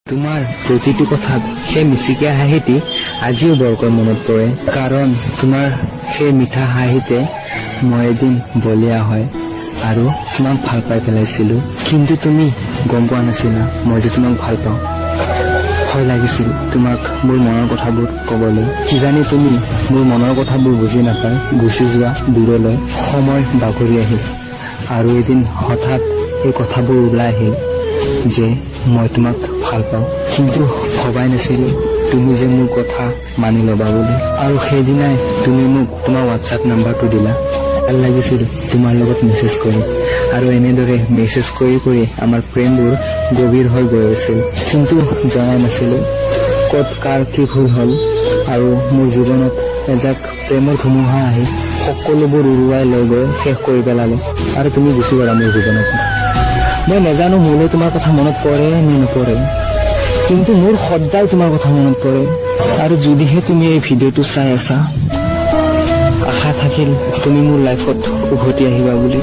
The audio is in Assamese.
তোমাৰ প্ৰতিটো কথাত সেই মিচিকে হাঁহিটি আজিও বৰকৈ মনত পৰে, কাৰণ তোমাৰ সেই মিঠা হাঁহিতে মই এদিন বলিয়া হয় আৰু তোমাক ভাল পাই পেলাইছিলো। কিন্তু তুমি গম পোৱা নাছিলা মই যে তোমাক ভাল পাওঁ। ভয় লাগিছিল তোমাক মোৰ মনৰ কথাবোৰ ক'বলৈ। কিজানি তুমি মোৰ মনৰ কথাবোৰ বুজি নাপাই গুচি যোৱা দূৰলৈ, সময় বাগৰি আহিল আৰু এদিন হঠাৎ এই কথাবোৰ ওলাই আহিল যে মই তোমাক ভাল পাওঁ। কিন্তু ভবাই নাছিলো তুমি যে মোৰ কথা মানি ল'বা বুলি। আৰু সেইদিনাই তুমি মোক তোমাৰ হোৱাটছআপ নাম্বাৰটো দিলা। ভাল লাগিছিল তোমাৰ লগত মেছেজ কৰি, আৰু এনেদৰে মেছেজ কৰি কৰি আমাৰ প্ৰেমবোৰ গভীৰ হৈ গৈ আছিল। কিন্তু জনাই নাছিলো ক'ত কাৰ কি ভুল হ'ল, আৰু মোৰ জীৱনত এজাক প্ৰেমৰ ধুমুহা আহি সকলোবোৰ উৰুৱাই লৈ গৈ শেষ কৰি পেলালে, আৰু তুমি গুচি গ'লা মোৰ জীৱনত। মই নাজানো মোলৈ তোমাৰ কথা মনত পৰে নে নপৰে, কিন্তু মোৰ সদায় তোমাৰ কথা মনত পৰে। আৰু যদিহে তুমি এই ভিডিঅ'টো চাই আছা, আশা থাকিল তুমি মোৰ লাইফত উভতি আহিবা বুলি।